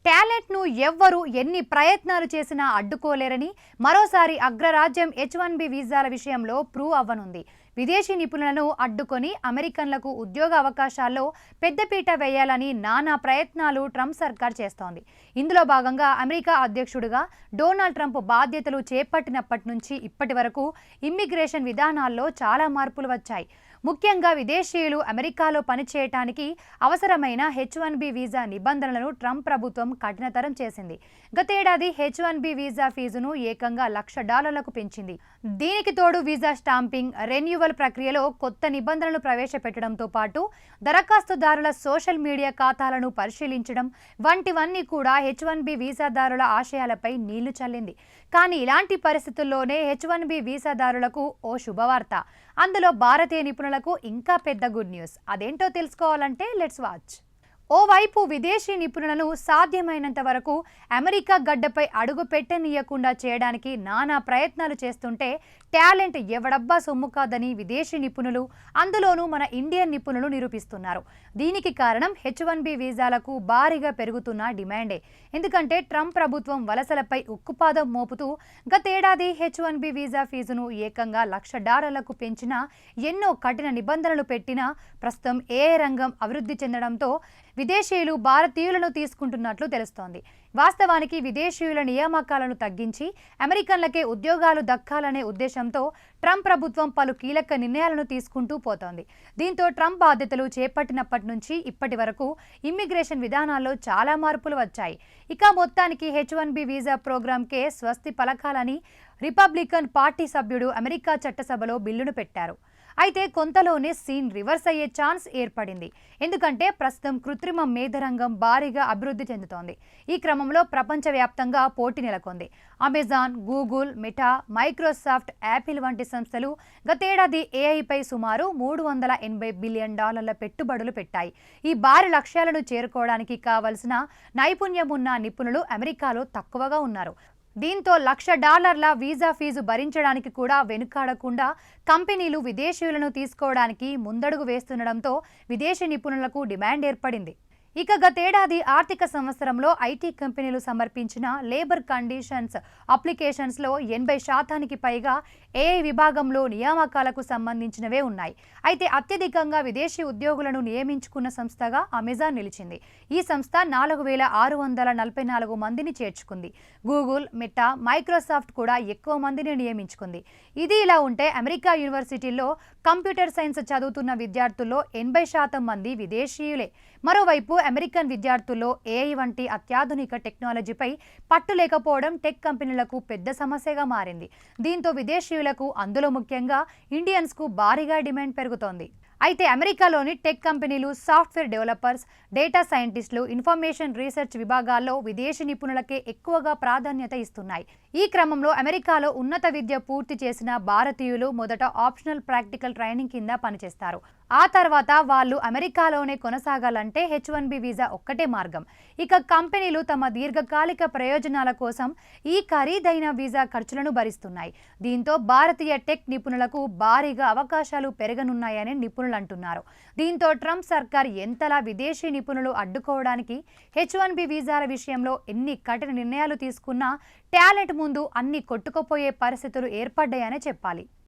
టాలెంట్ను ఎవ్వరూ ఎన్ని ప్రయత్నాలు చేసినా అడ్డుకోలేరని మరోసారి అగ్రరాజ్యం H1B వీసాల విషయంలో ప్రూవ్ అవ్వనుంది. విదేశీ నిపుణులను అడ్డుకొని అమెరికన్లకు ఉద్యోగ అవకాశాల్లో పెద్దపీట వేయాలని నానా ప్రయత్నాలు ట్రంప్ సర్కార్ చేస్తోంది. ఇందులో భాగంగా అమెరికా అధ్యక్షుడిగా డొనాల్డ్ ట్రంప్ బాధ్యతలు చేపట్టినప్పటి నుంచి ఇప్పటి వరకు ఇమ్మిగ్రేషన్ విధానాల్లో చాలా మార్పులు వచ్చాయి. ముఖ్యంగా విదేశీయులు అమెరికాలో పనిచేయటానికి అవసరమైన H1B వీసా నిబంధనలను ట్రంప్ ప్రభుత్వం కఠినతరం చేసింది. గతేడాది H1B వీసా ఫీజును ఏకంగా $1,00,000లకు పెంచింది. దీనికి తోడు వీసా స్టాంపింగ్, రెన్యువల్ ప్రక్రియలో కొత్త నిబంధనలు ప్రవేశపెట్టడంతో పాటు దరఖాస్తుదారుల సోషల్ మీడియా ఖాతాలను పరిశీలించడం వంటివన్నీ కూడా H1B వీసాదారుల ఆశయాలపై నీళ్లు చల్లింది. కానీ ఇలాంటి పరిస్థితుల్లోనే H1B వీసాదారులకు ఓ శుభవార్త. అందులో భారతీయ నిపుణులకు ఇంకా పెద్ద గుడ్ న్యూస్. అదేంటో తెలుసుకోవాలంటే లెట్స్ వాచ్. ఓవైపు విదేశీ నిపుణులను సాధ్యమైనంత వరకు అమెరికా గడ్డపై అడుగు పెట్టనీయకుండా చేయడానికి నానా ప్రయత్నాలు చేస్తుంటే టాలెంట్ ఎవడబ్బా సొమ్ము కాదని విదేశీ నిపుణులు, అందులోనూ మన ఇండియన్ నిపుణులు నిరూపిస్తున్నారు. దీనికి కారణం H1B వీసాలకు భారీగా పెరుగుతున్న డిమాండే. ఎందుకంటే ట్రంప్ ప్రభుత్వం వలసలపై ఉక్కుపాదం మోపుతూ గతేడాది H1B వీసా ఫీజును ఏకంగా $1,00,000లకు పెంచినా, ఎన్నో కఠిన నిబంధనలు పెట్టినా ప్రస్తుతం AI రంగం అభివృద్ధి చెందడంతో విదేశీయులు భారతీయులను తీసుకుంటున్నట్లు తెలుస్తోంది. వాస్తవానికి విదేశీయుల నియామకాలను తగ్గించి అమెరికన్లకే ఉద్యోగాలు దక్కాలనే ఉద్దేశంతో ట్రంప్ ప్రభుత్వం పలు కీలక నిర్ణయాలను తీసుకుంటూ పోతోంది. దీంతో ట్రంప్ బాధ్యతలు చేపట్టినప్పటి నుంచి ఇప్పటి వరకు ఇమ్మిగ్రేషన్ విధానాల్లో చాలా మార్పులు వచ్చాయి. ఇక మొత్తానికి H1B వీసా ప్రోగ్రాంకే స్వస్తి పలకాలని రిపబ్లికన్ పార్టీ సభ్యుడు అమెరికా చట్టసభలో బిల్లును పెట్టారు. అయితే కొంతలోనే సీన్ రివర్స్ అయ్యే ఛాన్స్ ఏర్పడింది. ఎందుకంటే ప్రస్తుతం కృత్రిమ మేధరంగం భారీగా అభివృద్ధి చెందుతోంది. ఈ క్రమంలో ప్రపంచవ్యాప్తంగా పోటీ నెలకొంది. Amazon, Google, meta, Microsoft, Apple వంటి సంస్థలు గతేడాది AI పై సుమారు $380 బిలియన్ పెట్టుబడులు పెట్టాయి. ఈ భారీ లక్ష్యాలను చేరుకోవడానికి కావలసిన నైపుణ్యం ఉన్న నిపుణులు అమెరికాలో తక్కువగా ఉన్నారు. దీంతో $1,00,000 వీసా ఫీజు భరించడానికి కూడా వెనుకాడకుండా కంపెనీలు విదేశీయులను తీసుకోవడానికి ముందడుగు వేస్తుండడంతో విదేశీ నిపుణులకు డిమాండ్ ఏర్పడింది. ఇక గతేడాది ఆర్థిక సంవత్సరంలో ఐటీ కంపెనీలు సమర్పించిన లేబర్ కండిషన్స్ అప్లికేషన్స్లో 80% పైగా AI విభాగంలో నియామకాలకు సంబంధించినవే ఉన్నాయి. అయితే అత్యధికంగా విదేశీ ఉద్యోగులను నియమించుకున్న సంస్థగా అమెజాన్ నిలిచింది. ఈ సంస్థ 4,644 మందిని చేర్చుకుంది. గూగుల్, మెటా, మైక్రోసాఫ్ట్ కూడా ఎక్కువ మందిని నియమించుకుంది. ఇది ఇలా ఉంటే అమెరికా యూనివర్సిటీల్లో కంప్యూటర్ సైన్స్ చదువుతున్న విద్యార్థుల్లో 80% మంది విదేశీయులే. మరోవైపు అమెరికన్ విద్యార్థుల్లో AI వంటి అత్యాధునిక టెక్నాలజీపై పట్టు లేకపోవడం టెక్ కంపెనీలకు పెద్ద సమస్యగా మారింది. దీంతో విదేశీయులకు, అందులో ముఖ్యంగా ఇండియన్స్కు భారీగా డిమాండ్ పెరుగుతోంది. అయితే అమెరికాలోని టెక్ కంపెనీలు సాఫ్ట్వేర్ డెవలపర్స్, డేటా సైంటిస్టులు, ఇన్ఫర్మేషన్ రీసెర్చ్ విభాగాల్లో విదేశీ నిపుణులకే ఎక్కువగా ప్రాధాన్యత ఇస్తున్నాయి. ఈ క్రమంలో అమెరికాలో ఉన్నత విద్య పూర్తి చేసిన భారతీయులు మొదట ఆప్షనల్ ప్రాక్టికల్ ట్రైనింగ్ కింద పనిచేస్తారు. ఆ తర్వాత వాళ్ళు అమెరికాలోనే కొనసాగాలంటే H1B వీసా ఒక్కటే మార్గం. ఇక కంపెనీలు తమ దీర్ఘకాలిక ప్రయోజనాల కోసం ఈ ఖరీదైన వీసా ఖర్చులను భరిస్తున్నాయి. దీంతో భారతీయ టెక్ నిపుణులకు భారీగా అవకాశాలు పెరగనున్నాయని నిపుణులు అంటున్నారు. దీంతో ట్రంప్ సర్కార్ ఎంతలా విదేశీ నిపుణులు అడ్డుకోవడానికి H1B వీసాల విషయంలో ఎన్ని కఠిన నిర్ణయాలు తీసుకున్నా టాలెంట్ ముందు అన్ని కొట్టుకుపోయే పరిస్థితులు ఏర్పడ్డాయనే చెప్పాలి.